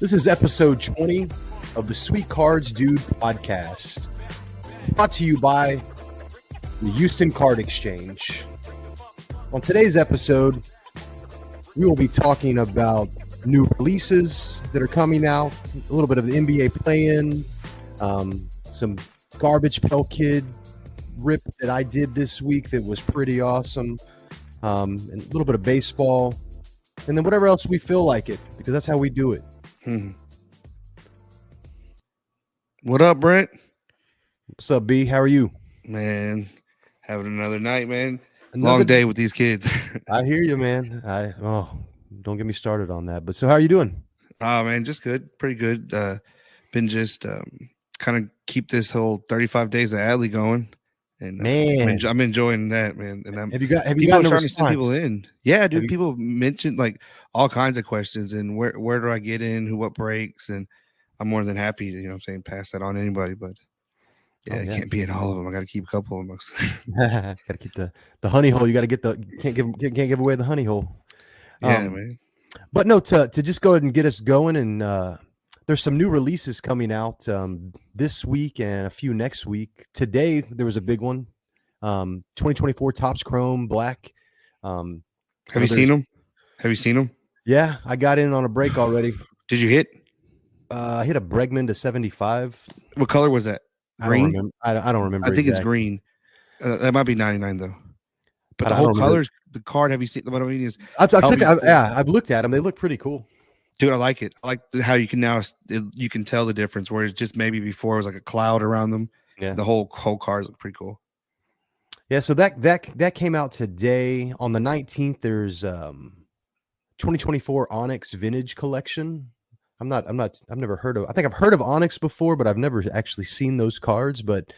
This is episode 20 of the Sweet Cards Dude podcast, brought to you by the Houston Card Exchange. On today's episode, we will be talking about new releases that are coming out, a little bit of the NBA play-in, some Garbage Pail Kid rip that I did this week that was pretty awesome, and a little bit of baseball, and then whatever else we feel like it, because that's how we do it. What up, Brent? What's up, B? How are you? Man, having another night, man. Long day with these kids. I hear you, man. Don't get me started on that. But so how are you doing? Oh, man, just good. Pretty good. Been just kind of keep this whole 35 days of Adley going. And man, I'm enjoying that, man. And have you gotten a response? To send people in? Yeah, dude. People mentioned like all kinds of questions and where do I get in? What breaks? And I'm more than happy to, pass that on to anybody. But I can't be in all of them. I got to keep a couple of them. Got to keep the honey hole. You got to get can't give away the honey hole. Yeah, man. But no, to just go ahead and get us going, and there's some new releases coming out this week and a few next week. Today there was a big one, 2024 Topps Chrome Black. Have you seen them? Have you seen them? Yeah, I got in on a break already. Did you hit? I hit a Bregman to 75. What color was that? Green? I don't remember. I think it's green. That might be 99 though. But the whole colors, the card. Have you seen? What I mean is, I've looked at them. They look pretty cool. Dude, I like it. I like how you can now you can tell the difference. Whereas just maybe before it was like a cloud around them. Yeah, the whole card looked pretty cool. Yeah, so that came out today on the 19th. There's 2024 Onyx Vintage Collection. I've never heard of. I think I've heard of Onyx before, but I've never actually seen those cards. But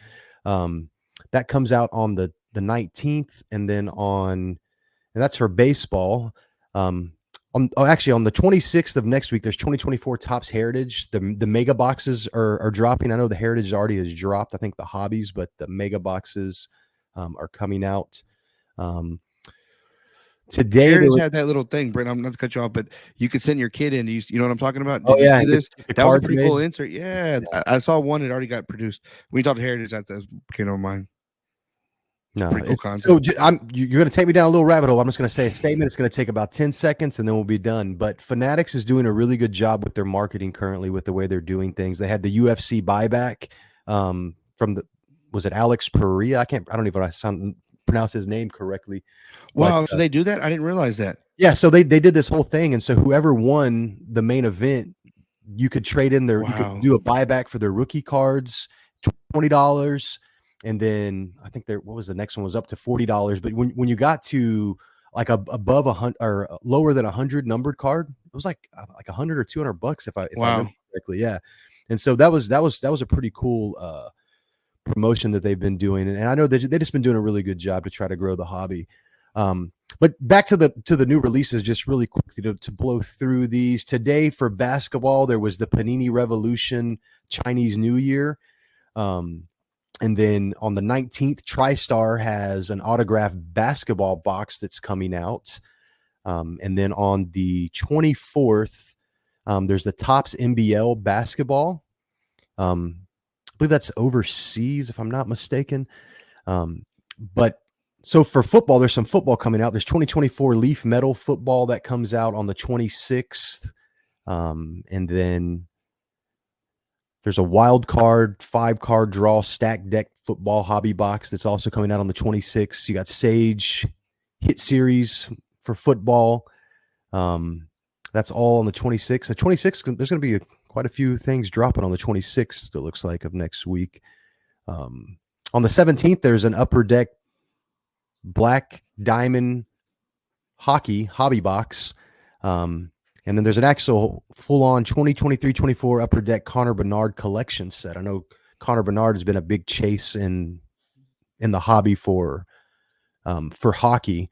that comes out on the 19th, and then and that's for baseball. Actually, on the 26th of next week, there's 2024 Topps Heritage. The mega boxes are dropping. I know the Heritage already has dropped. I think the Hobbies, but the mega boxes are coming out. Today Heritage had that little thing, Brent. I'm not to cut you off, but you could send your kid in. You know what I'm talking about? Did you see this? That was a pretty cool insert. Yeah, I saw one that already got produced. When you talked to Heritage, that came to mind. No, pretty cool concept. So you're going to take me down a little rabbit hole. I'm just going to say a statement. It's going to take about 10 seconds, and then we'll be done. But Fanatics is doing a really good job with their marketing currently, with the way they're doing things. They had the UFC buyback was it Alex Pereira? I don't even know if I pronounce his name correctly. Wow, so they do that? I didn't realize that. Yeah, so they did this whole thing, and so whoever won the main event, you could trade in their, you could do a buyback for their rookie cards, $20, and then I think what was the next one was up to $40. But when you got to like above 100 or lower than 100 numbered card, it was like $100 or $200 if I remember correctly. Yeah, and so that was a pretty cool promotion that they've been doing, and I know they've just been doing a really good job to try to grow the hobby. But back to the new releases, just really quickly to blow through these. Today for basketball, there was the Panini Revolution Chinese New Year. And then on the 19th, TriStar has an autographed basketball box that's coming out. And then on the 24th, there's the Topps NBL basketball. I believe that's overseas, if I'm not mistaken. But so for football, there's some football coming out. There's 2024 Leaf Metal football that comes out on the 26th. And then there's a wild card, 5-card draw stack deck football hobby box that's also coming out on the 26th. You got Sage Hit Series for football. That's all on the 26th. The 26th, there's going to be quite a few things dropping on the 26th, it looks like, of next week. On the 17th, there's an Upper Deck Black Diamond Hockey hobby box. And then there's an actual full-on 2023-24 Upper Deck Connor Bernard collection set. I know Connor Bernard has been a big chase in the hobby for hockey.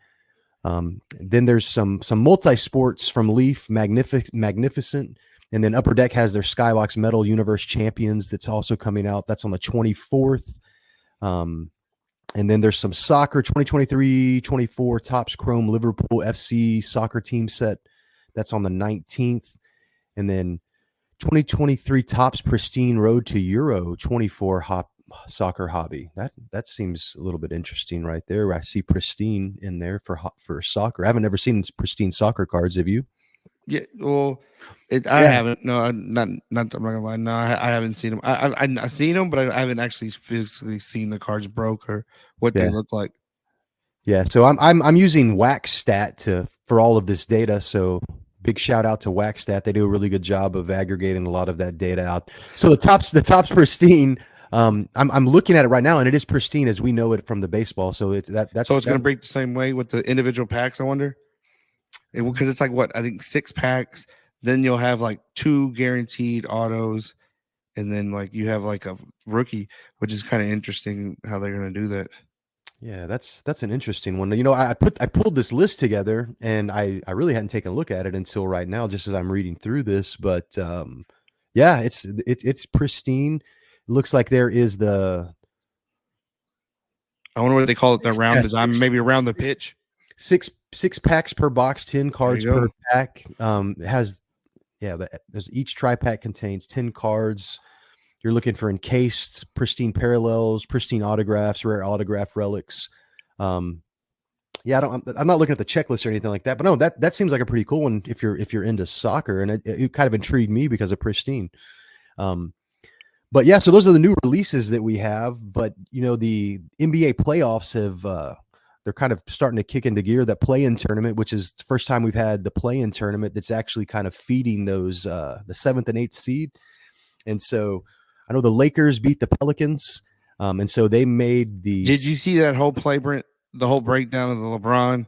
Then there's some multi-sports from Leaf, Magnificent. And then Upper Deck has their Skybox Metal Universe Champions that's also coming out. That's on the 24th. And then there's some soccer, 2023-24 Topps Chrome Liverpool FC soccer team set. That's on the 19th. And then 2023 Topps Pristine Road to Euro 24 soccer hobby. That seems a little bit interesting right there. I see pristine in there for soccer. I haven't ever seen pristine soccer cards. Have you? Yeah, well, I haven't. No, I'm not. I'm not gonna lie. No, I haven't seen them. I've seen them, but I haven't actually physically seen the cards broke or what they look like. Yeah, so I'm using WaxStat for all of this data. So big shout out to WaxStat. They do a really good job of aggregating a lot of that data out. So the Topps pristine. I'm looking at it right now, and it is pristine as we know it from the baseball. So it's going to break the same way with the individual packs. I wonder, because it's like what I think 6 packs. Then you'll have like 2 guaranteed autos, and then like you have like a rookie, which is kind of interesting how they're going to do that. Yeah, that's an interesting one. You know, I pulled this list together, and I really hadn't taken a look at it until right now, just as I'm reading through this. But yeah, it's pristine. It looks like there is the. I wonder what they call it. The round design, maybe around the pitch. Six packs per box, 10 cards per pack. It has there's each tri-pack contains 10 cards. You're looking for encased, pristine parallels, pristine autographs, rare autograph relics. I'm not looking at the checklist or anything like that, but no, that seems like a pretty cool one if you're into soccer, and it kind of intrigued me because of pristine. But yeah, so those are the new releases that we have. But you know, the NBA playoffs they're kind of starting to kick into gear. That play-in tournament, which is the first time we've had the play-in tournament that's actually kind of feeding those the 7th and 8th seed, and so. I know the Lakers beat the Pelicans, and so they made the. Did you see that whole play, Brent? The whole breakdown of the LeBron.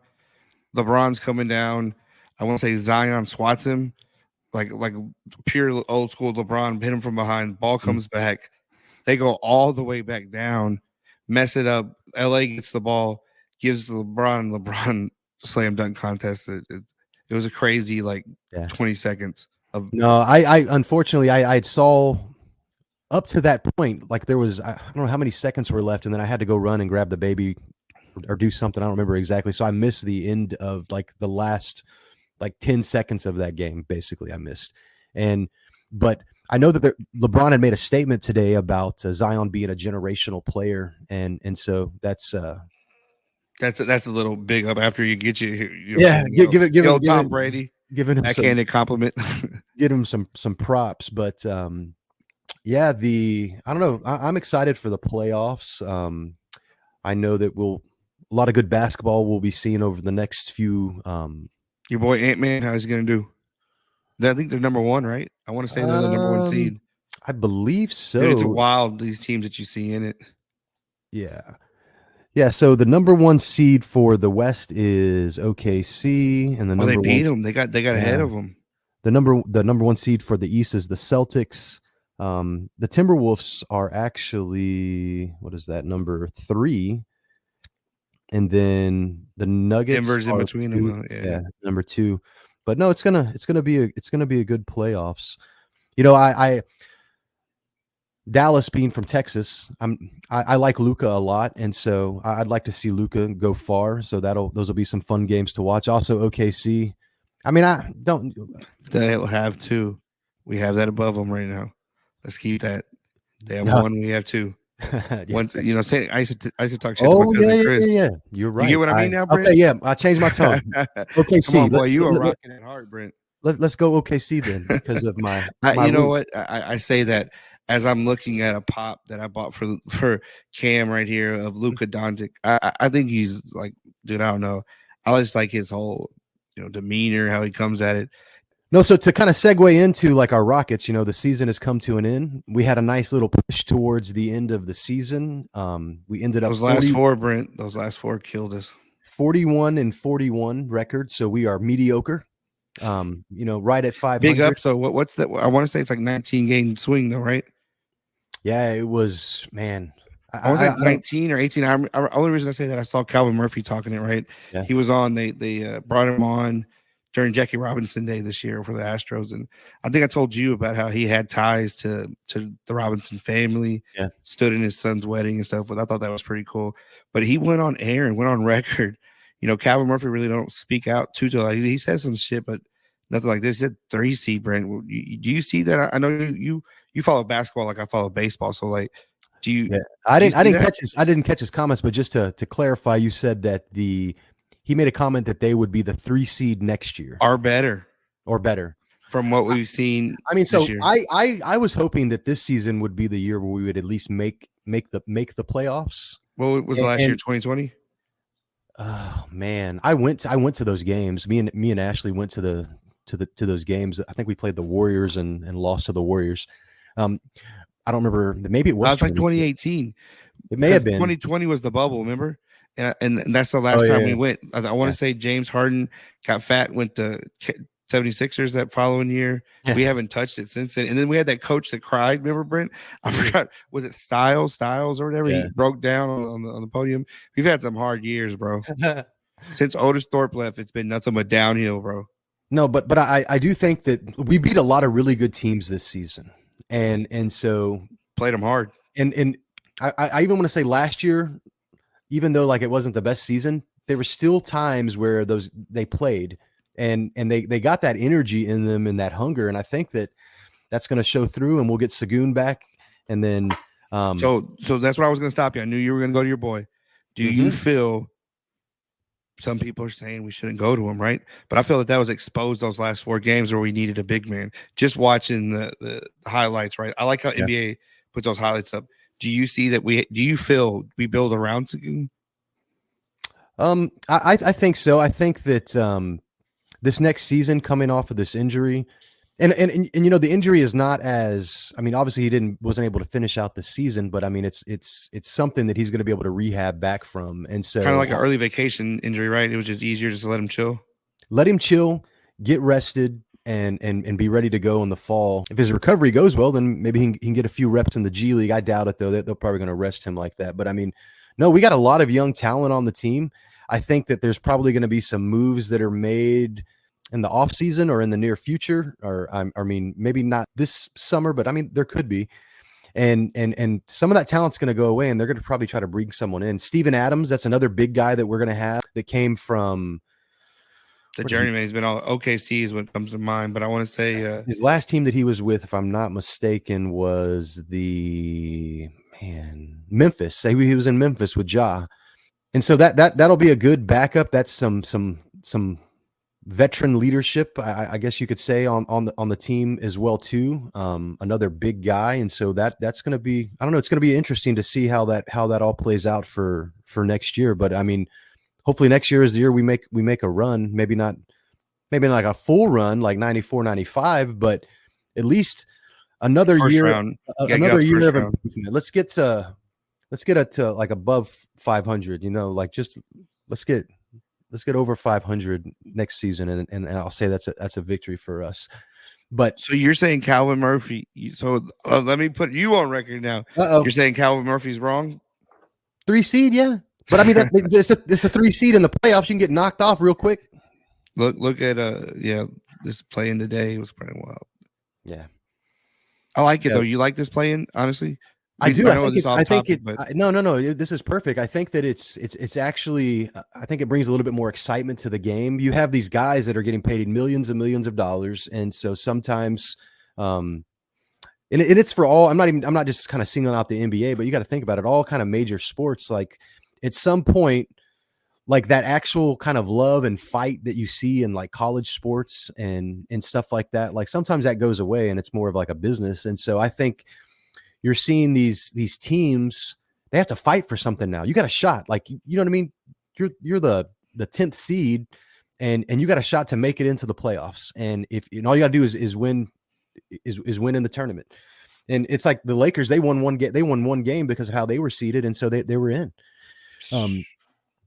LeBron's coming down. I want to say Zion swats him, like pure old school LeBron. Hit him from behind. Ball comes back. They go all the way back down, mess it up. LA gets the ball, gives LeBron slam dunk contest. It was a crazy 20 seconds of. No, I unfortunately I saw. Up to that point, like there was, I don't know how many seconds were left, and then I had to go run and grab the baby or do something. I don't remember exactly. So I missed the end of like the last 10 seconds of that game. Basically, I missed. But I know that LeBron had made a statement today about Zion being a generational player, and so that's a little big up after you get give it Tom Brady, giving him backhanded compliment, give him some props, but yeah, I don't know. I'm excited for the playoffs. I know that a lot of good basketball we'll be seeing over the next few. Your boy Ant-Man, how's he going to do? I think they're number 1, right? I want to say they're the number 1 seed. I believe so. Dude, it's wild, these teams that you see in it. Yeah. Yeah, so the number 1 seed for the West is OKC, and the number they beat them. They got ahead of them. The number 1 seed for the East is the Celtics. The Timberwolves are actually, what is that, number 3, and then the Nuggets Denver's in between them. Yeah, number 2. But no, it's gonna be a good playoffs. You know, I Dallas being from Texas, I like Luka a lot, and so I'd like to see Luka go far. So those will be some fun games to watch. Also OKC. I mean, they'll have 2. We have that above them right now. Let's keep that. They have 1. We have 2. Once I used to talk shit. Oh yeah. You're right. You get what I mean now, Brent? Okay, yeah. I changed my tone. OKC. Come on, boy, you are rocking it hard, Brent. Let's go OKC then, because of my. You know what? I say that as I'm looking at a pop that I bought for Cam right here of Luka Doncic. I think he's like, dude, I don't know. I just like his whole demeanor, how he comes at it. No, so to kind of segue into like our Rockets, the season has come to an end. We had a nice little push towards the end of the season. We ended up those last 4, Brent. Those last 4 killed us. 41-41 record. So we are mediocre. Right at 500. Big up. So what's that? I want to say it's like 19 game swing though, right? Yeah, it was, man. I want to say 19 or 18. Only reason I say that, I saw Calvin Murphy talking it, right? Yeah. He was on. They brought him on during Jackie Robinson Day this year for the Astros. And I think I told you about how he had ties to the Robinson family, stood in his son's wedding and stuff. But I thought that was pretty cool. But he went on air and went on record. Calvin Murphy really don't speak out too. He says some shit, but nothing like this. It's 3 seed, Brent. Do you see that? I know you follow basketball like I follow baseball. So like, do you? Yeah, I didn't that? catch his comments, but just to clarify, you said that he made a comment that they would be the 3 seed next year or better. From what we've seen. I mean, so year. I was hoping that this season would be the year where we would at least make the playoffs. What was last year? 2020. Oh man, I went to those games. Me and Ashley went to those games. I think we played the Warriors and lost to the Warriors. I don't remember. Maybe it was. It's like 2018. It may have been. 2020 was the bubble. Remember? And that's the last time we went. I want to say James Harden got fat, went to 76ers that following year. We haven't touched it since then. And then we had that coach that cried. Remember, Brent? I forgot. Was it Styles or whatever? He broke down on the podium. We've had some hard years, bro. Since Otis Thorpe left, it's been nothing but downhill, bro. No, but I do think that we beat a lot of really good teams this season, and so played them hard. And I even want to say last year, even though like it wasn't the best season, there were still times where they played and they got that energy in them and that hunger, and I think that's going to show through, and we'll get Sagoon back, and then so that's where I was going to stop you. I knew you were going to go to your boy. Do you feel? Some people are saying we shouldn't go to him, right? But I feel that was exposed those last 4 games where we needed a big man. Just watching the highlights, right? I like how NBA puts those highlights up. Do you see that do you feel we build around Sagoon? I think so. I think that this next season, coming off of this injury, and you know, the injury is not as, I mean, obviously he wasn't able to finish out the season, but I mean, it's something that he's going to be able to rehab back from. And so kind of like an early vacation injury, right? It was just easier just to let him chill, get rested, and be ready to go in the fall. If his recovery goes well, then maybe he can get a few reps in the G League. I doubt it though. They're probably going to rest him like that. But I mean, no, we got a lot of young talent on the team. I think that there's probably going to be some moves that are made in the off season or in the near future, or I mean, maybe not this summer, but I mean, there could be. And some of that talent's going to go away, and they're going to probably try to bring someone in. Steven Adams, that's another big guy that we're going to have that came from the journeyman. He's been all OKC is what comes to mind, but I want to say his last team that he was with, if I'm not mistaken, was Memphis. He was in Memphis with Ja. And so that'll be a good backup. That's some veteran leadership, I guess you could say, on the team as well too. Another big guy, and so that's going to be, I don't know, it's going to be interesting to see how that all plays out for next year. But I mean, hopefully next year is the year we make a run. Maybe not like a full run like 94, 95, but at least another first year, round. Another year of improvement. Let's get it to like above 500. You know, like just let's get over 500 next season, and I'll say that's a victory for us. But so you're saying Calvin Murphy? So let me put you on record now. You're saying Calvin Murphy's wrong? 3 seed, yeah. But I mean, it's a 3 seed in the playoffs. You can get knocked off real quick. Look at this play-in today was pretty wild. Yeah, I like it though. You like this play-in, honestly? I do. No. This is perfect. I think that it's actually, I think it brings a little bit more excitement to the game. You have these guys that are getting paid millions and millions of dollars, and so sometimes, and it's for all. I'm not just kind of singling out the NBA, but you got to think about it. All kind of major sports, like at some point, like that actual kind of love and fight that you see in like college sports and stuff like that. Like sometimes that goes away, and it's more of like a business. And so I think you're seeing these teams, they have to fight for something now. You got a shot, like, you know what I mean? You're the 10th seed, and you got a shot to make it into the playoffs. And all you got to do is win in the tournament. And it's like the Lakers, they won one game because of how they were seeded, and so they were in. And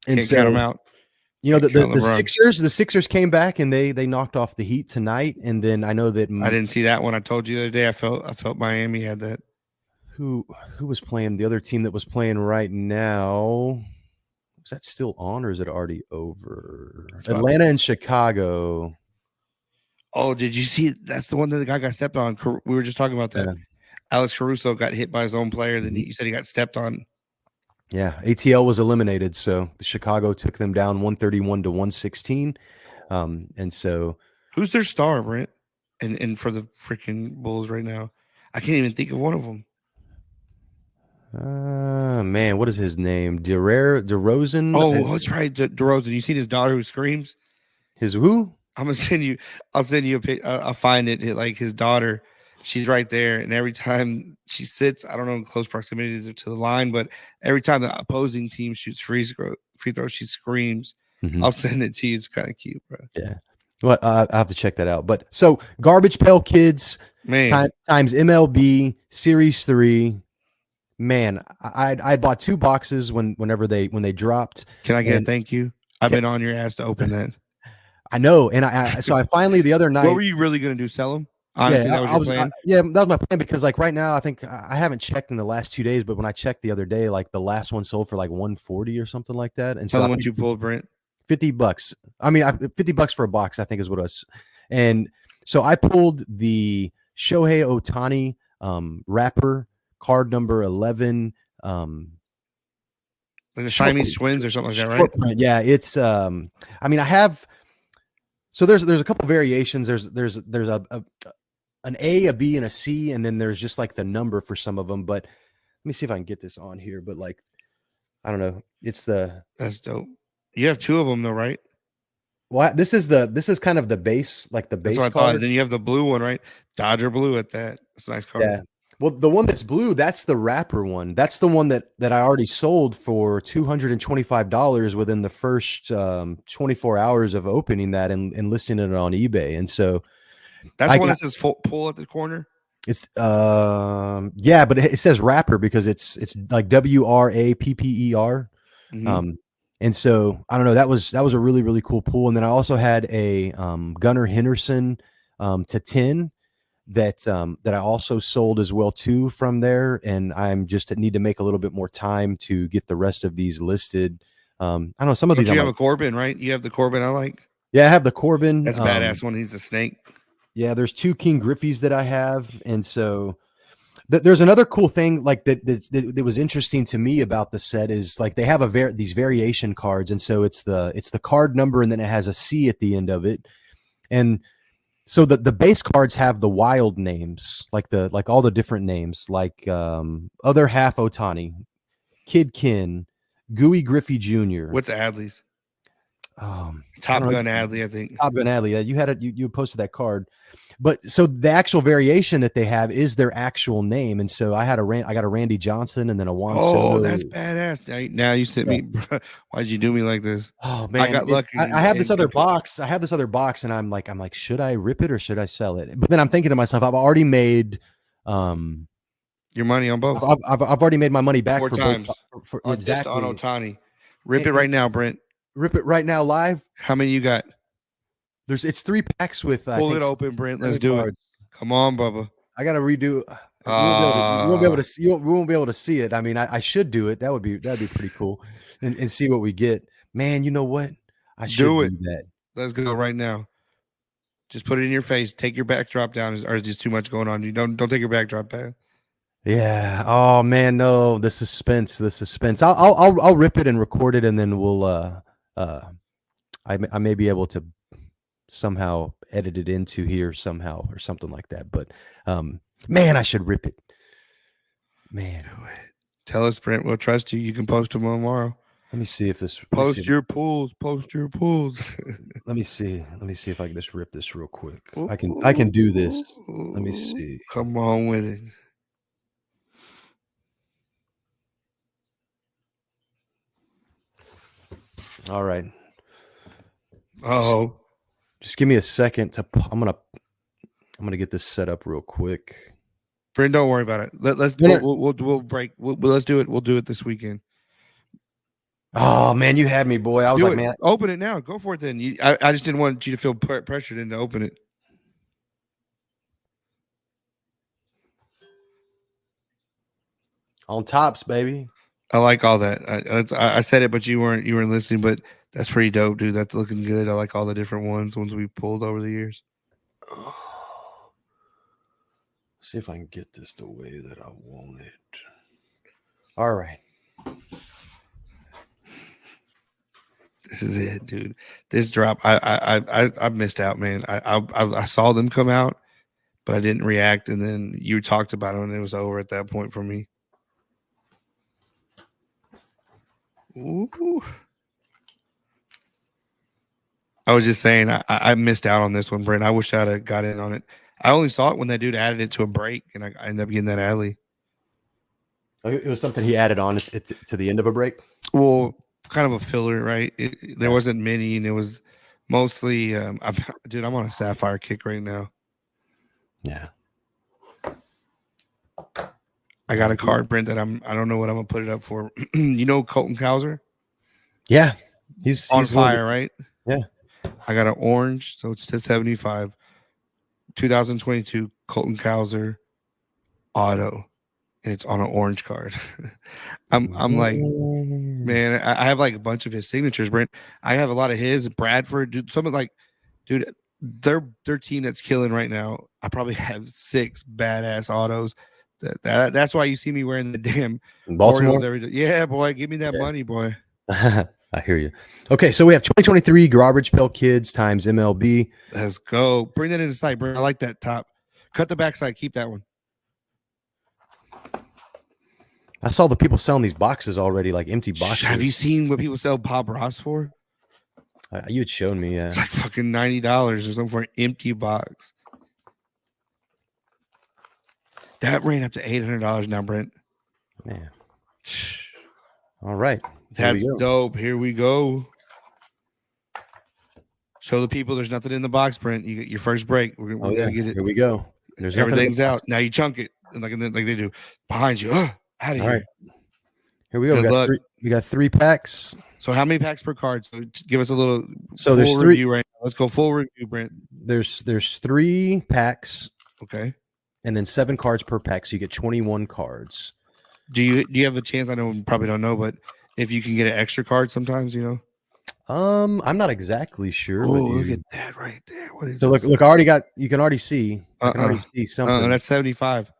can't count them out. You know, the Sixers came back and they knocked off the Heat tonight. And then I know that I didn't see that one. I told you the other day. I felt Miami had that. Who was playing? The other team that was playing right now, is that still on or is it already over? Atlanta and Chicago. Oh, did you see? That's the one that the guy got stepped on. We were just talking about that. Yeah. Alex Caruso got hit by his own player. Then you said he got stepped on. Yeah, ATL was eliminated, so the Chicago took them down 131 to 116, and so Who's their star, Brent? And for the freaking Bulls right now, I can't even think of one of them. Man, what is his name? DeRozan. Oh, that's right, DeRozan. You seen his daughter who screams? His who? I'm gonna send you. I'll send you a pic. I'll find it. Like his daughter, she's right there, and every time she sits, I don't know in close proximity to the line, but every time the opposing team shoots free throw, she screams. Mm-hmm. I'll send it to you. It's kind of cute, bro. Yeah. Well, I have to check that out. But so Garbage Pail Kids times MLB Series 3. Man, I bought 2 boxes whenever they dropped. Can I get a thank you? I've been on your ass to open that. I know, and I finally the other night. What were you really gonna do? Sell them? Honestly, that was your plan. That was my plan because like right now, I think I haven't checked in the last 2 days, but when I checked the other day, like the last one sold for like 140 or something like that. And tell them what you pulled, Brent. $50. I mean, $50 for a box, I think is what it was. And so I pulled the Shohei Ohtani wrapper card number 11. Like the Siamese twins or something like that, right? Print. Yeah, it's I mean, I have. So there's a couple variations. There's an A, a B, and a C, and then there's just like the number for some of them. But let me see if I can get this on here. But like, I don't know. That's dope. You have 2 of them though, right? Well, this is kind of the base, like the base. That's what I thought. Then you have the blue one, right? Dodger blue at that. That's a nice card. Yeah. Well, the one that's blue, that's the wrapper one. That's the one that I already sold for $225 within the first 24 hours of opening that and listing it on eBay. And so that's one that says pull at the corner. It's yeah, but it says wrapper because it's like WRAPPER. Mm-hmm. And so I don't know. That was a really, really cool pull. And then I also had a Gunnar Henderson to 10 that I also sold as well too from there. And I'm just need to make a little bit more time to get the rest of these listed. I don't know, some of these. You have a Corbin, right? You have the Corbin I like. Yeah, I have the Corbin. That's a badass one. He's the snake. Yeah, there's 2 King Griffies that I have, and so there's another cool thing like that was interesting to me about the set is like they have these variation cards, and so it's the card number, and then it has a C at the end of it, and so the base cards have the wild names, like all the different names, like other half Ohtani, Kid Kin, Gooey Griffey Jr. What's Adley's? Top Gun Adley, I think. Top Gun Adley. Yeah, you had it. You posted that card, but so the actual variation that they have is their actual name, and so I got a Randy Johnson and then a Juan Soto. That's badass. Now you sent me. Why'd you do me like this? Oh man, I got lucky. I have this other box. and I'm like, should I rip it or should I sell it? But then I'm thinking to myself, I've already made your money on both. I've already made my money back 4 for times for exactly on Ohtani. Rip it right now, Brent. Rip it right now live. How many you got? It's 3 packs with. Pull it open, Brent. Let's do it. Come on, Bubba. I got to redo. We won't be able to see. We won't be able to see it. I mean, I should do it. That'd be pretty cool, and see what we get. Man, you know what? I should do that. Let's go right now. Just put it in your face. Take your backdrop down. Or is just too much going on? You don't take your backdrop back. Yeah. Oh man, no. The suspense. I'll rip it and record it, and then we'll. I may be able to somehow edit it into here somehow or something like that. But man, I should rip it. Man, tell us, Brent. We'll trust you. You can post them tomorrow. Let me see if this. Post your pulls. Post your pulls. Let me see. Let me see if I can just rip this real quick. I can do this. Let me see. Come on with it. All right. Oh, just give me a second to. I'm gonna get this set up real quick. Brent, don't worry about it. We'll break. Let's do it. We'll do it this weekend. Oh man, you had me, boy. I was like, man, open it now. Go for it then. I just didn't want you to feel pressured into open it. On tops, baby. I like all that. I said it, but you weren't listening. But that's pretty dope, dude. That's looking good. I like all the different ones we pulled over the years. See if I can get this the way that I want it. All right. This is it, dude. This drop, I missed out, man. I saw them come out, but I didn't react. And then you talked about it, and it was over at that point for me. Ooh. I was just saying, I missed out on this one, Brent. I wish I'd have got in on it. I only saw it when that dude added it to a break, and I ended up getting that alley. It was something he added on to the end of a break. Well, kind of a filler, right? There wasn't many, and it was mostly. Dude, I'm on a sapphire kick right now. Yeah. I got a card, Brent, that I don't know what I'm gonna put it up for. You know Colton Cowser? Yeah, he's on fire, right? Yeah. I got an orange, so it's to 75. 2022 Colton Cowser auto, and it's on an orange card. I'm like, man, I have like a bunch of his signatures, Brent. I have a lot of his. Bradford, dude. Something like, dude, their team that's killing right now. I probably have 6 badass autos. That's why you see me wearing the damn Baltimore Orioles every day. Yeah, boy, give me that money, boy. I hear you. Okay, so we have 2023 Garbage Pail Kids times MLB. Let's go. Bring that in the side, bro. I like that top. Cut the backside. Keep that one. I saw the people selling these boxes already, like empty boxes. Have you seen what people sell Bob Ross for? You had shown me, yeah. It's like fucking $90 or something for an empty box. That ran up to $800 now, Brent. Man. All right. That's dope. Here we go. Show the people there's nothing in the box, Brent. You get your first break. We're gonna get it. Here we go. There's everything's out. Now you chunk it like they do behind you. Out of here. Right. Here we go. We got 3 packs. So how many packs per card? So give us a little. So there's 3 review right now. Let's go full review, Brent. There's 3 packs. Okay. And then 7 cards per pack, so you get 21 cards. Do you have a chance? I know you probably don't know, but if you can get an extra card sometimes, you know. I'm not exactly sure. Oh, look at that right there. What is so this? look, you can already see. I can already see something. That's 75.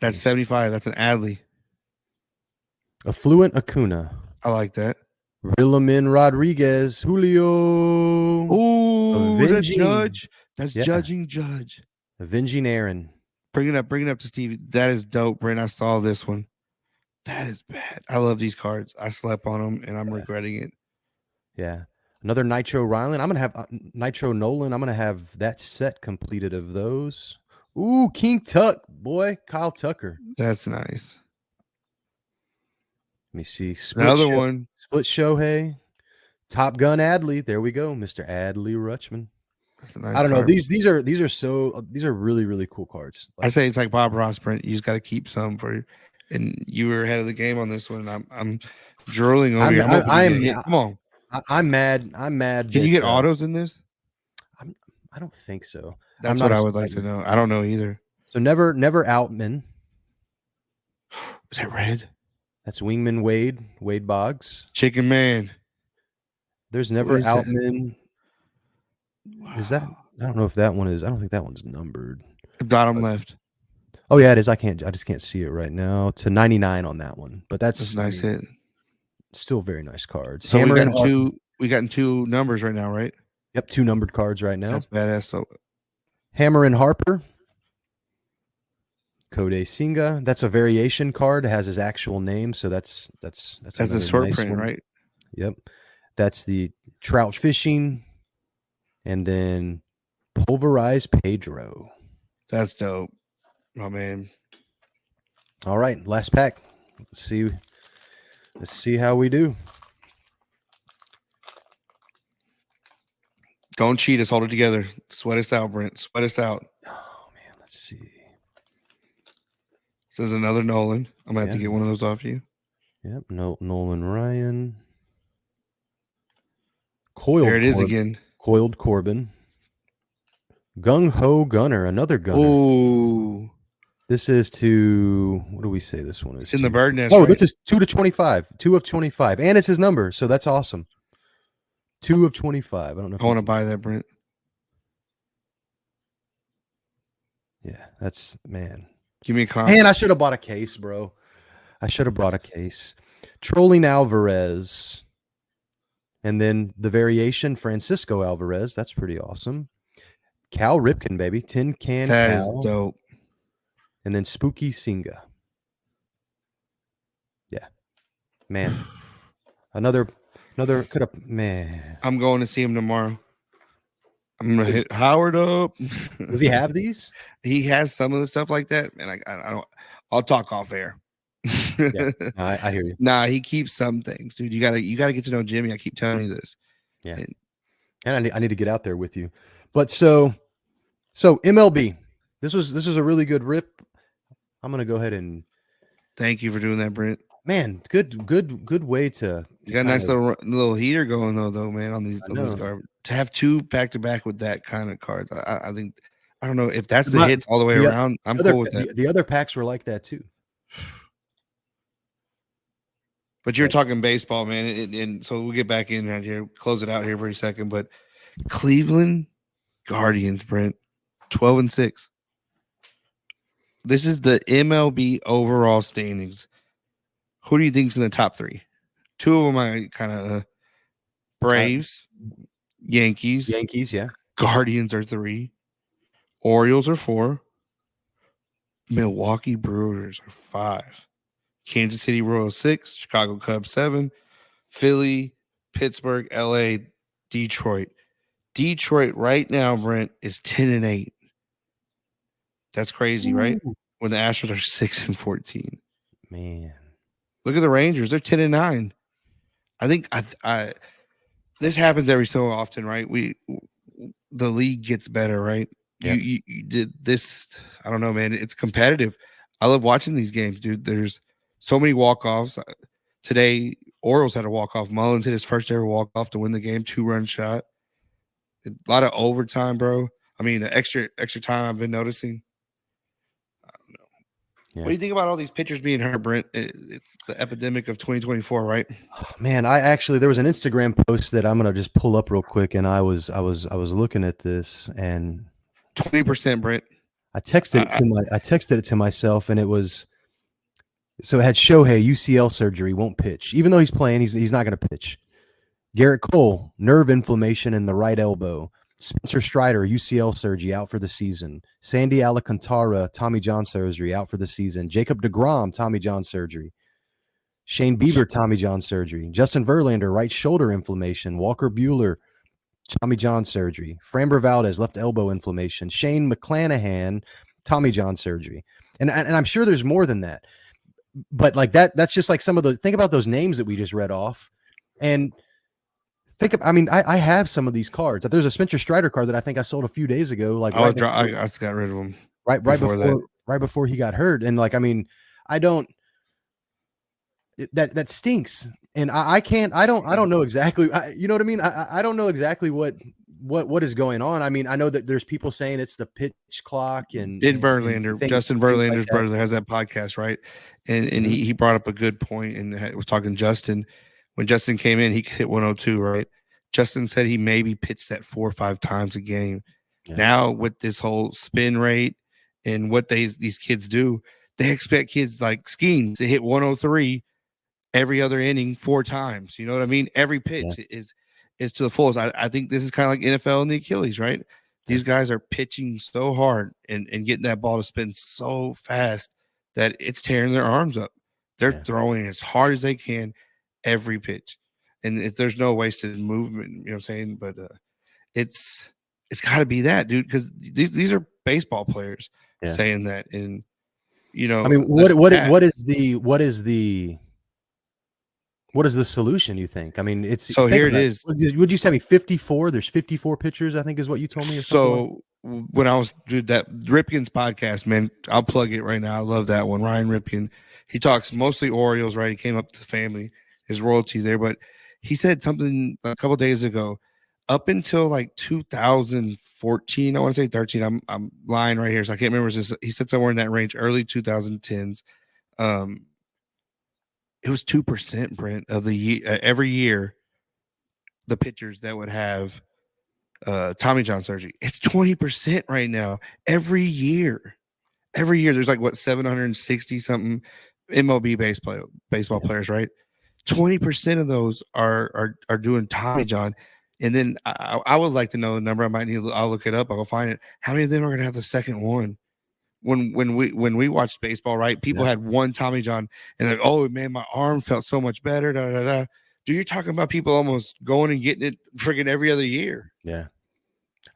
That's 75. That's an Adley. Affluent Acuna. I like that. Rillaman Rodriguez. Julio. Ooh, that's Judge. That's judging Judge. Avenging Aaron. Bring it up to Stevie. That is dope, Brent. I saw this one. That is bad. I love these cards. I slept on them, and I'm regretting it. Yeah. Another Nitro Ryland. I'm going to have Nitro Nolan. I'm going to have that set completed of those. Ooh, King Tuck, boy. Kyle Tucker. That's nice. Let me see. Another one. Split Shohei. Top Gun Adley. There we go. Mr. Adley Rutschman. That's a nice I don't know. card. These are really, really cool cards. I say it's like Bob Ross, Brent. You just got to keep some for you. And you were ahead of the game on this one. I'm drooling over here. Come on. I'm mad. I'm mad. Can you get autos in this? I don't think so. That's what I would like to know. I don't know either. So never Outman. Is that red? That's Wingman Wade Boggs. Chicken Man. There's never Outman. Wow. Is that? I don't know if that one is. I don't think that one's numbered. Bottom left. Oh yeah, it is. I just can't see it right now. To 99 on that one, but that's nice hit. Still very nice cards. So we got 2 numbers right now, right? Yep, 2 numbered cards right now. That's badass. So Hammer and Harper. Kodai Senga. That's a variation card. It has his actual name, so that's a short print, one. Right? Yep. That's the Trout Fishing, and then Pulverized Pedro. That's dope. Oh man. All right, last pack. Let's see how we do. Don't cheat us. Hold it together. Sweat us out, Brent. Sweat us out. Oh man, let's see. This is another Nolan. I'm gonna have to get one of those off you. Yep. Nolan Ryan. Coiled. There it is again. Coiled Corbin. Gung Ho Gunner. Another Gunner. Ooh. This is to, what do we say this one is? It's in the bird nest. Oh, right? This is 2 to 25. 2 of 25. And it's his number, so that's awesome. 2 of 25. I don't know. I want to buy that, Brent. Yeah, that's, man. Give me a call. And I should have bought a case, bro. I should have brought a case. Trolling Alvarez. And then the variation, Francisco Alvarez. That's pretty awesome. Cal Ripken, baby. Tin Can That Cal. is dope. And then Spooky Singa. Yeah. Man. Another could have, man. I'm going to see him tomorrow. I'm gonna hit Howard up. Does he have these? He has some of the stuff like that, and I don't. I'll talk off air. Yeah, I hear you. Nah, he keeps some things, dude. You gotta get to know Jimmy. I keep telling you this. Yeah, and I need to get out there with you. But so MLB. This was a really good rip. I'm gonna go ahead and thank you for doing that, Brent. Man, good way to. You got a nice little heater going though, man. On these cards, to have 2 back to back with that kind of cards, I think. I don't know if that's the hits all the way around. I'm cool with that. The other packs were like that too. But you're talking baseball, man, and so we'll get back in right here, close it out here for a second. But Cleveland Guardians, Brent, 12-6. This is the MLB overall standings. Who do you think's in the top 3? 2 of them I kind of Braves, Yankees. Yankees, yeah. Guardians are 3. Orioles are 4. Milwaukee Brewers are 5. Kansas City Royals 6. Chicago Cubs 7. Philly, Pittsburgh, LA, Detroit. Detroit right now, Brent, is 10-8. That's crazy, right? When the Astros are 6-14. Man. Look at the Rangers. They're 10-9. I think this happens every so often, right? The league gets better, right? Yeah. You did this. I don't know, man. It's competitive. I love watching these games, dude. There's so many walk-offs. Today, Orioles had a walk-off. Mullins hit his first ever walk-off to win the game, 2-run shot. A lot of overtime, bro. I mean, extra time I've been noticing. I don't know. Yeah. What do you think about all these pitchers being hurt, Brent? The epidemic of 2024, right? Oh, man, there was an Instagram post that I'm gonna just pull up real quick, and I was looking at this, and 20%, Brent. I texted it to myself, and it was so it had Shohei UCL surgery, won't pitch, even though he's playing. He's not gonna pitch. Garrett Cole, nerve inflammation in the right elbow. Spencer Strider, UCL surgery, out for the season. Sandy Alcantara, Tommy John surgery, out for the season. Jacob deGrom, Tommy John surgery. Shane Bieber, Tommy John surgery. Justin Verlander, right shoulder inflammation. Walker Buehler, Tommy John surgery. Framber Valdez, left elbow inflammation. Shane McClanahan, Tommy John surgery. And I'm sure there's more than that. But like that's just like some of the, think about those names that we just read off. And I have some of these cards. There's a Spencer Strider card that I think I sold a few days ago. Like I just got rid of him right before he got hurt. And like, I mean, I don't. That stinks, and I don't know exactly. You know what I mean? I don't know exactly what is going on. I mean, I know that there's people saying it's the pitch clock and Verlander, Justin Verlander's brother has that podcast, right? And he brought up a good point and was talking Justin. When Justin came in, he hit 102, right? Justin said he maybe pitched that 4 or 5 times a game. Yeah. Now with this whole spin rate and what these kids do, they expect kids like Skeens to hit 103 every other inning 4 times. You know what I mean? Every pitch is to the fullest. I think this is kind of like NFL and the Achilles, right? These guys are pitching so hard and getting that ball to spin so fast that it's tearing their arms up. They're throwing as hard as they can every pitch. And there's no wasted movement, you know what I'm saying? But it's got to be that, dude, because these are baseball players saying that. And, you know, I mean, what is the solution, you think? I mean, it's so here it is. Would you say me 54? There's 54 pitchers, I think is what you told me. So when I was doing that Ripken's podcast, man, I'll plug it right now. I love that one. Ryan Ripken. He talks mostly Orioles, right? He came up to the family, his royalty there, but he said something a couple days ago. Up until like 2014, I want to say 13. I'm lying right here, so I can't remember. He said somewhere in that range, early 2010s. It was 2%, Brent, of the year, every year, the pitchers that would have Tommy John surgery. It's 20% right now. Every year, there's like 760 something MLB baseball players, right? 20% of those are doing Tommy John. And then I would like to know the number. I might need. I'll look it up. I'll find it. How many of them are going to have the second one? When we watched baseball, right? People had one Tommy John, and like, oh man, my arm felt so much better. Da da da. Dude, you're talking about people almost going and getting it freaking every other year. Yeah.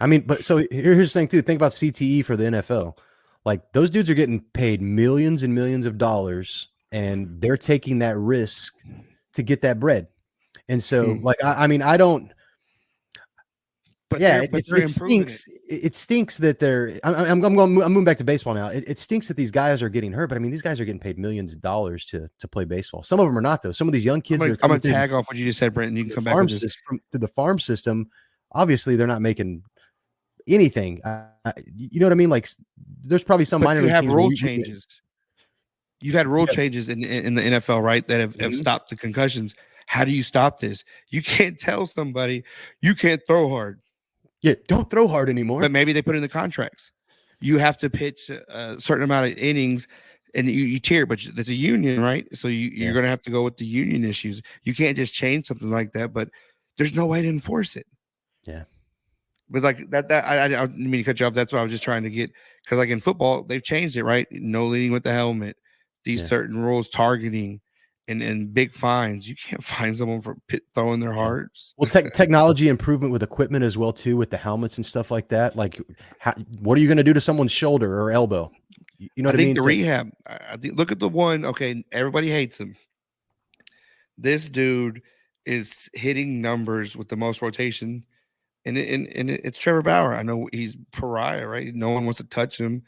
I mean, but so here's the thing too. Think about CTE for the NFL. Like those dudes are getting paid millions and millions of dollars, and they're taking that risk to get that bread. And so, like, I mean, I don't. But yeah, it stinks. It stinks that they're. I'm moving back to baseball now. It stinks that these guys are getting hurt, but I mean, these guys are getting paid millions of dollars to play baseball. Some of them are not though. Some of these young kids. I'm gonna tag off what you just said, Brent. And you can come back to the farm system. Obviously, they're not making anything. You know what I mean? Like, there's probably some minor league teams rule changes. You've had rule changes in the NFL, right? That have stopped the concussions. How do you stop this? You can't tell somebody you can't throw hard. Yeah, don't throw hard anymore. But maybe they put in the contracts. You have to pitch a certain amount of innings, and you tier. But it's a union, right? So you're going to have to go with the union issues. You can't just change something like that. But there's no way to enforce it. Yeah. But like that I didn't mean to cut you off. That's what I was just trying to get. Because like in football, they've changed it, right? No leading with the helmet. These certain rules, targeting. And big fines. You can't fine someone for throwing their hearts. Well, technology improvement with equipment as well too, with the helmets and stuff like that. Like, what are you going to do to someone's shoulder or elbow? You know what I mean? The rehab. I think. Look at the one. Okay, everybody hates him. This dude is hitting numbers with the most rotation, and it's Trevor Bauer. I know he's pariah, right? No one wants to touch him,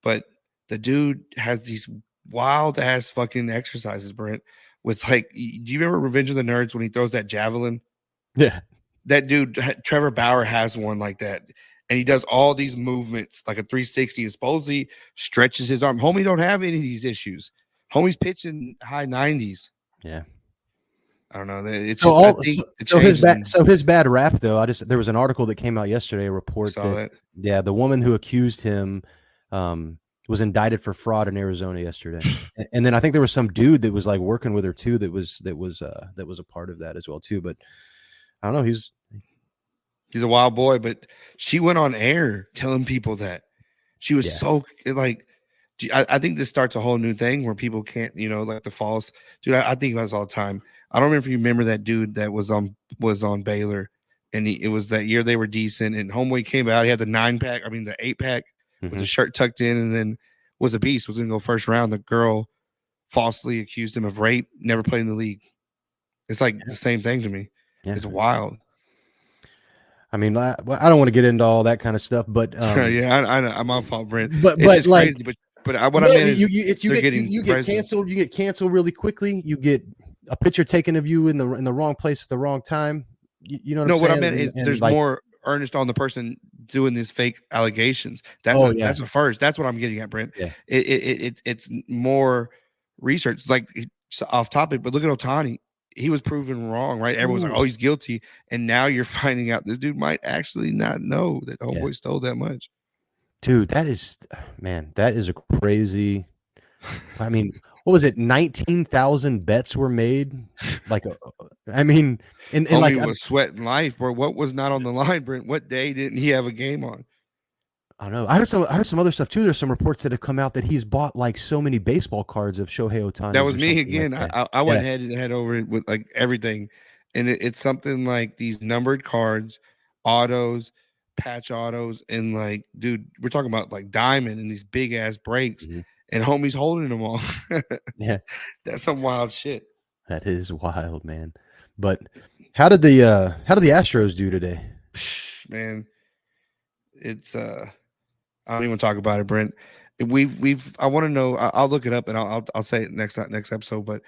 but the dude has these wild ass fucking exercises, Brent. With like, do you remember Revenge of the Nerds when he throws that javelin? Yeah, that dude Trevor Bauer has one like that, and he does all these movements like a 360 and supposedly stretches his arm. Homie don't have any of these issues. Homie's pitching high 90s. Yeah, I don't know. It's just, his bad rap though. There was an article that came out yesterday, a report that the woman who accused him was indicted for fraud in Arizona yesterday. And then I think there was some dude that was like working with her too that was a part of that as well too. But I don't know, he's a wild boy. But she went on air telling people that she was so like, I think this starts a whole new thing where people can't, like the false dude. I think about this all the time. I don't remember if you remember that dude that was on Baylor, and it was that year they were decent, and homeboy came out, he had the 8-pack with the shirt tucked in, and then was a beast, was going to go first round. The girl falsely accused him of rape, never played in the league. It's like the same thing to me. Yeah, it's wild. I mean, I don't want to get into all that kind of stuff, but I'm my fault, Brent. But it's like, crazy. But what I mean is, you get canceled. You get canceled really quickly. You get a picture taken of you in the wrong place at the wrong time. You know what I'm saying? What I meant is there's more earnest on the person doing these fake allegations. That's a first. That's what I'm getting at, Brent. Yeah. It's more research, like off topic, but look at Ohtani. He was proven wrong, right? Everyone's like, oh, he's guilty. And now you're finding out this dude might actually not know that homeboy stole that much. Dude, that is a crazy. I mean, what was it? 19,000 bets were made. Like, I mean, and like, was sweating life, bro. What was not on the line, Brent? What day didn't he have a game on? I don't know. I heard some other stuff too. There's some reports that have come out that he's bought like so many baseball cards of Shohei Ohtani. That was me again. Like I went head to head over it with like everything, and it's something like these numbered cards, autos, patch autos, and like, dude, we're talking about like diamond and these big ass breaks. And homie's holding them all. Yeah. That's some wild shit. That is wild, man. But how did the Astros do today? Man, it's I don't even talk about it, Brent. I want to know. I'll look it up and I'll say it next episode, but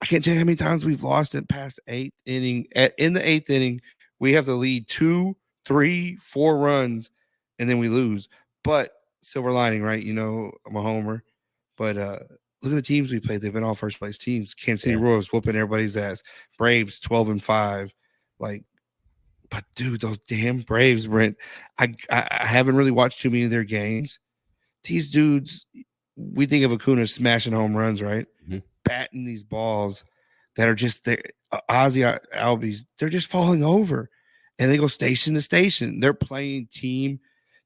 I can't tell you how many times we've lost it past eighth inning. In the eighth inning, we have to lead 2, 3, 4 runs, and then we lose. But silver lining, right? I'm a homer. But look at the teams we played. They've been all first place teams. Kansas City Royals whooping everybody's ass. Braves 12-5. Like, but dude, those damn Braves, Brent. I haven't really watched too many of their games. These dudes, we think of Acuna smashing home runs, right? Batting these balls. that are just there. Ozzy Albies, they're just falling over, and they go station to station. They're playing team.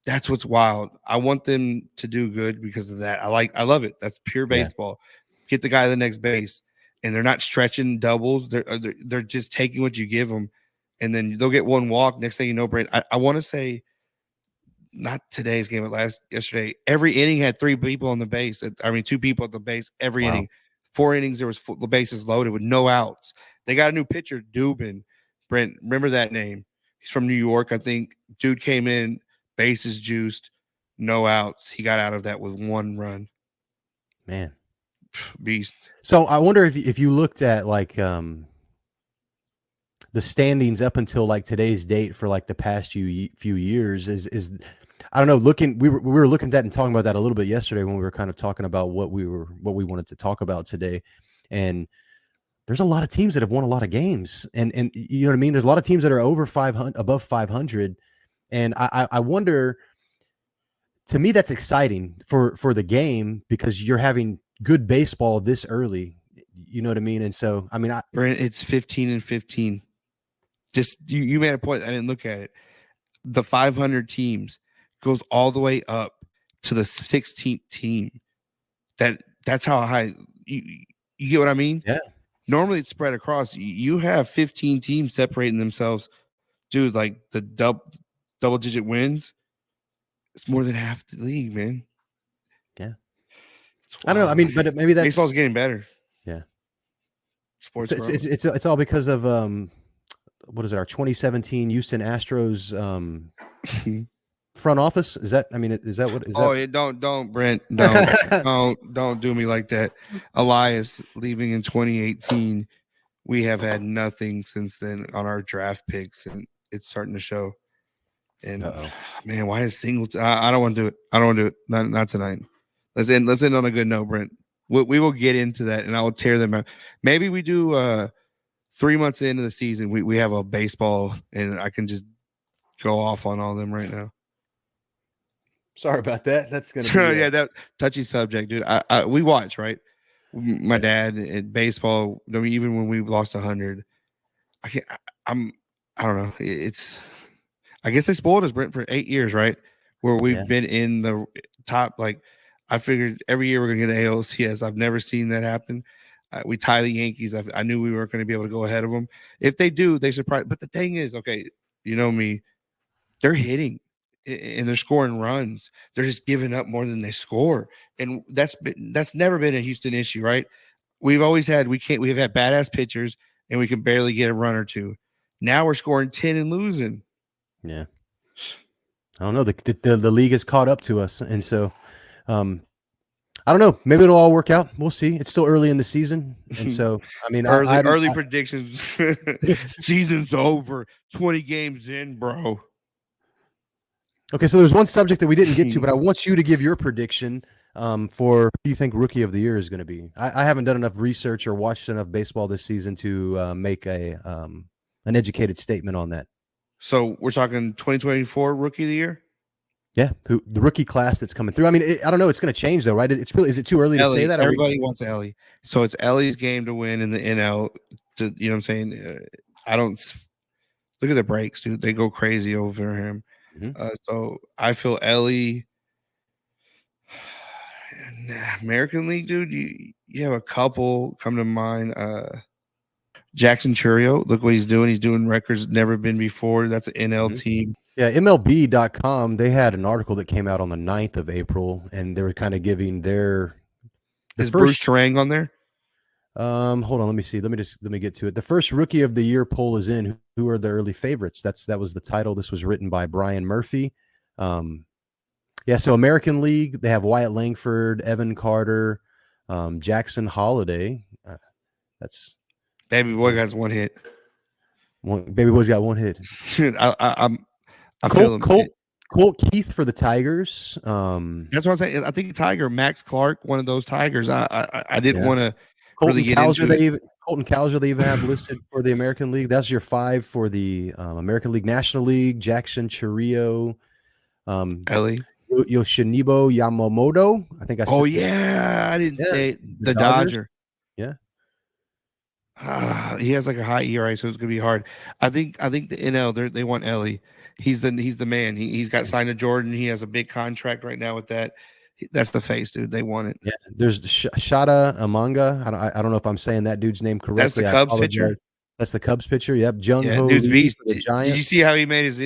That's what's wild. I want them to do good because of that. I love it. That's pure baseball. Get the guy to the next base, and they're not stretching doubles. They're just taking what you give them, and then they'll get one walk. Next thing you know, Brent, I want to say, not today's game, but yesterday, every inning had 3 people on the base. I mean, 2 people at the base every inning. 4 innings, there was the bases loaded with no outs. They got a new pitcher, Dubin. Brent, remember that name? He's from New York, I think. Dude came in, bases juiced, no outs. He got out of that with 1 run. Man, beast. So I wonder if you looked at like the standings up until like today's date for like the past few years is I don't know. We were looking at that and talking about that a little bit yesterday when we were kind of talking about what we wanted to talk about today, and there's a lot of teams that have won a lot of games, and you know what I mean. There's a lot of teams that are over 500, above 500, and I wonder. To me, that's exciting for the game because you're having good baseball this early. You know what I mean? And so, I mean, Brent, it's 15-15. Just you made a point. I didn't look at it. The 500 teams goes all the way up to the 16th team. That's how high you get what I mean? Yeah. Normally it's spread across. You have 15 teams separating themselves. Dude, like the double digit wins, it's more than half the league, man. Yeah. I don't know. I mean, but maybe that's baseball's getting better. Yeah. Sports. It's all because of what is it? Our 2017 Houston Astros front office. Is that? I mean, is that what? Is oh, that? Yeah, don't, Brent, don't do me like that. Elias leaving in 2018. We have had nothing since then on our draft picks, and it's starting to show. And man, why is Singleton? I don't want to do it. I don't want to do it. Not tonight. Let's end on a good note, Brent. We will get into that, and I will tear them out. Maybe we do 3 months into the season. We have a baseball, and I can just go off on all of them right now. Sorry about that. That's gonna be yeah, that touchy subject, dude. We watch, right? My dad at baseball. I mean, even when we lost 100, I don't know. It's. I guess they spoiled us, Brent, for 8 years, right? Where we've been in the top. Like, I figured every year we're gonna get an ALCS. I've never seen that happen. We tie the Yankees. I knew we weren't going to be able to go ahead of them. If they do, they surprise. But the thing is, okay, you know me, they're hitting and they're scoring runs. They're just giving up more than they score, and that's never been a Houston issue, right? We've always had we've had badass pitchers, and we can barely get a run or two. Now we're scoring 10 and losing. Yeah, I don't know. The league has caught up to us, and so. I don't know. Maybe it'll all work out. We'll see. It's still early in the season, and so I mean, early predictions. Season's over. 20 games in, bro. Okay, so there's one subject that we didn't get to, but I want you to give your prediction for who you think Rookie of the Year is going to be. I haven't done enough research or watched enough baseball this season to make an educated statement on that. So we're talking 2024 Rookie of the Year. Yeah, the rookie class that's coming through. I mean, I don't know. It's going to change though, right? It's really. Is it too early to say that? Everybody wants Ellie, so it's Ellie's game to win in the NL. To you know, what I'm saying, I don't look at the breaks, dude. They go crazy over him. Mm-hmm. So I feel Ellie. American League, dude. You have a couple come to mind. Jackson Churio, look what he's doing. He's doing records never been before. That's an NL team. Yeah, MLB.com, they had an article that came out on the 9th of April, and they were kind of giving Is Bruce Terang on there? Hold on, let me see. Let me get to it. The first Rookie of the Year poll is in. Who are the early favorites? That was the title. This was written by Brian Murphy. Yeah, so American League, they have Wyatt Langford, Evan Carter, Jackson Holiday. That's Baby Boy got one hit. Baby Boy's got one hit. I feel him. Colt Keith for the Tigers. That's what I'm saying. I think Tiger, Max Clark, one of those Tigers. I didn't want to really get into it. Colton Cowser, they even have listed for the American League. That's your 5 for the American League, National League. Jackson Churio, Ellie, Yoshinibo Yamamoto. I think I said. Oh yeah, I didn't say the Dodger. Yeah. He has like a high ERA, so it's gonna be hard. I think the NL they want Ellie. He's the man. He's got signed to Jordan. He has a big contract right now with that. That's the face, dude. They want it. Yeah, there's the Shada Amanga. I don't know if I'm saying that dude's name That's the correctly. I Cubs pitcher. apologize. That's the Cubs pitcher. Yep, Jung Yeah, Ho dude's Lee beast. for the Did you see Giants. how he made his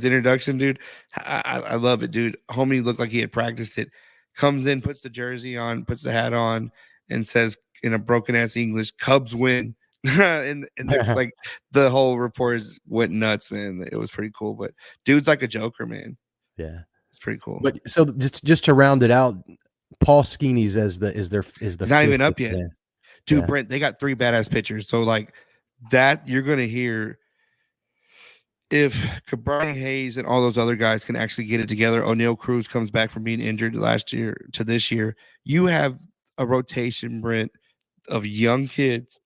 introduction, dude? I love it, dude. Homie looked like he had practiced it. Comes in, puts the jersey on, puts the hat on, and says in a broken ass English, "Cubs win." and like the whole reporters went nuts, man. It was pretty cool. But dude's like a joker, man. Yeah, it's pretty cool. But so just to round it out, Paul Skeenies is the He's not even up yet. Dude, yeah. Brent, they got 3 badass pitchers. So like that, you're gonna hear if Cabrera Hayes and all those other guys can actually get it together. O'Neal Cruz comes back from being injured last year to this year. You have a rotation, Brent, of young kids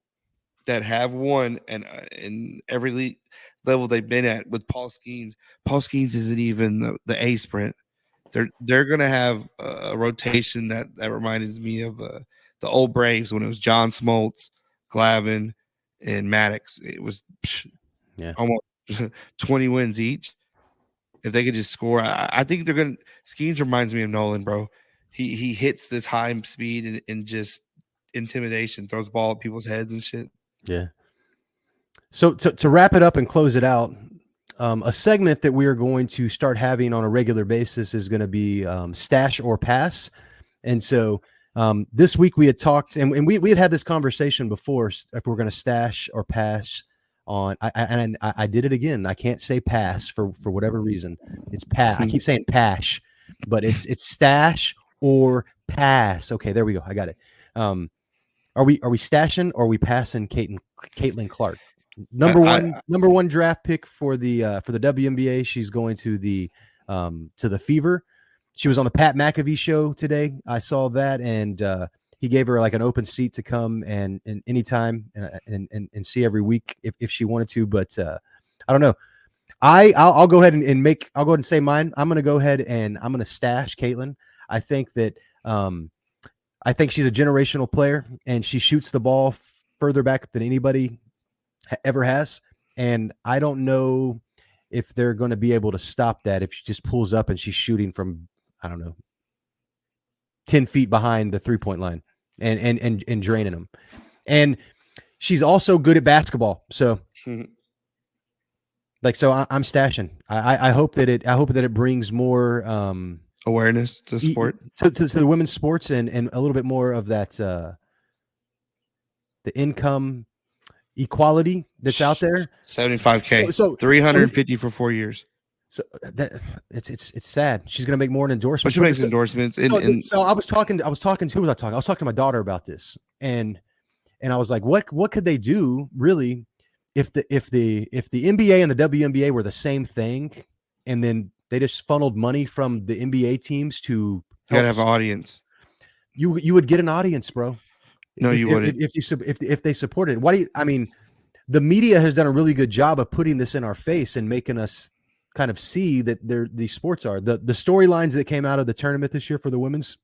that have won and in every level they've been at with Paul Skeens. Paul Skeens isn't even the ace, Brent. They're gonna have a rotation that reminds me of the old Braves when it was John Smoltz, Glavine, and Maddox. It was almost 20 wins each. If they could just score, I think they're gonna. Skeens reminds me of Nolan, bro. He hits this high speed and just intimidation, throws the ball at people's heads and shit. Yeah. So to wrap it up and close it out, a segment that we are going to start having on a regular basis is going to be stash or pass. And so this week we had talked, and we had this conversation before if we're going to stash or pass on. I did it again. I can't say pass for whatever reason. It's pass. I keep saying pash, but it's stash or pass. Okay, there we go. I got it. Are we stashing or are we passing Caitlyn Clark? Number one draft pick for the WNBA. She's going to the Fever. She was on the Pat McAfee show today. I saw that, and he gave her like an open seat to come and anytime and see every week if she wanted to. But I don't know. I'll go ahead I'll go ahead and say mine. I'm going to go ahead and I'm going to stash Caitlyn. I think that I think she's a generational player, and she shoots the ball further back than anybody ever has. And I don't know if they're going to be able to stop that if she just pulls up and she's shooting from, I don't know, 10 feet behind the 3-point line and draining them. And she's also good at basketball. So like, so I'm stashing. I hope that it brings more awareness to sport to the women's sports and a little bit more of that the income equality that's out there. 75K, so 350 for 4 years. So that it's sad. She's gonna make more in endorsements. But she makes endorsements. So I was talking. Who was I talking? I was talking to my daughter about this, and I was like, what could they do really if the NBA and the WNBA were the same thing, and then they just funneled money from the NBA teams to you gotta have an audience. You would get an audience, bro. No, you wouldn't. If they supported. Why do you? I mean, the media has done a really good job of putting this in our face and making us kind of see that these sports are the storylines that came out of the tournament this year for the women's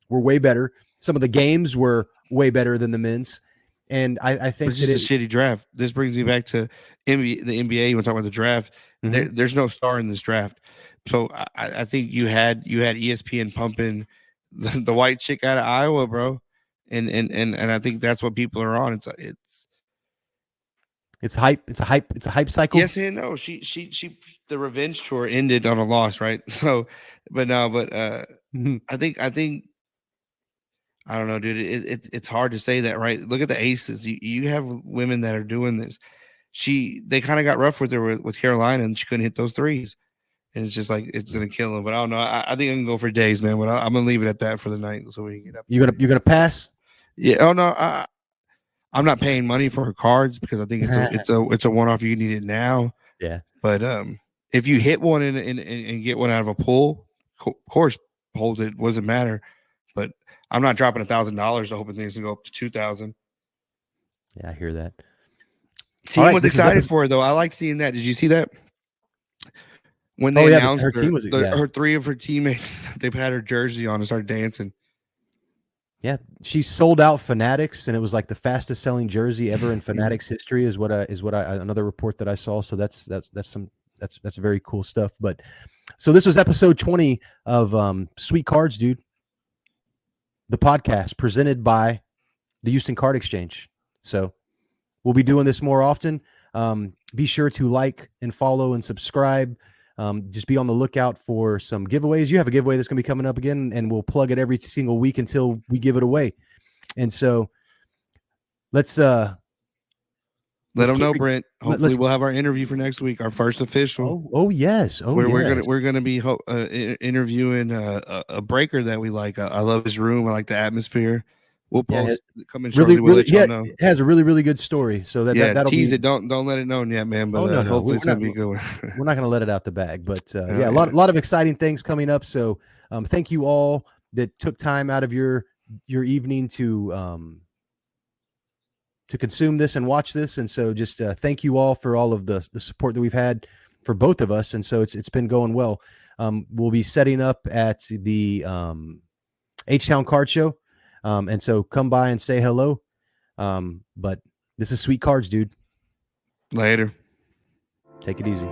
were way better. Some of the games were way better than the men's. And I think it's just a shitty draft. This brings me back to the NBA. You want to talk about the draft? Mm-hmm. There's no star in this draft. So I think you had ESPN pumping the white chick out of Iowa, bro. And I think that's what people are on. It's hype. It's a hype cycle. Yes and no. She the revenge tour ended on a loss, right? So, I think I don't know, dude. It's hard to say that, right? Look at the aces. You have women that are doing this. They kind of got rough with her with Carolina, and she couldn't hit those threes, and it's just like it's gonna kill them. But I don't know. I think I can go for days, man. But I'm gonna leave it at that for the night, so we can get up. You're gonna pass? Yeah. Oh no. I'm not paying money for her cards because I think it's a one-off. You need it now. Yeah. But if you hit one and get one out of a pool, of course, hold it. Doesn't matter. But I'm not dropping $1,000 hoping things can go up to $2,000. Yeah, I hear that. Team was excited for her though. I like seeing that. Did you see that? When they announced her team was her 3 of her teammates, they've had her jersey on and started dancing. Yeah, she sold out Fanatics, and it was like the fastest selling jersey ever in Fanatics history. Is what another report that I saw. So that's very cool stuff. But so this was episode 20 of Sweet Cards, dude. The podcast presented by the Houston Card Exchange. So we'll be doing this more often. Be sure to like and follow and subscribe. Just be on the lookout for some giveaways. You have a giveaway that's going to be coming up again, and we'll plug it every single week until we give it away. And so let's let them know, Brent. Hopefully we'll have our interview for next week, our first official. Oh yes. We're gonna be interviewing a breaker that we like. I love his room. I like the atmosphere. We'll post coming shortly. We'll let y'all know. It has a really, really good story. So that'll tease it. Don't let it known yet, man. But hopefully it's gonna be a good one. We're not gonna let it out the bag. But a lot of exciting things coming up. So thank you all that took time out of your evening to consume this and watch this. And so just thank you all for all of the support that we've had for both of us. And so it's been going well. We'll be setting up at the H-Town Card Show. And so come by and say hello. But this is Sweet Cards, dude. Later. Take it easy.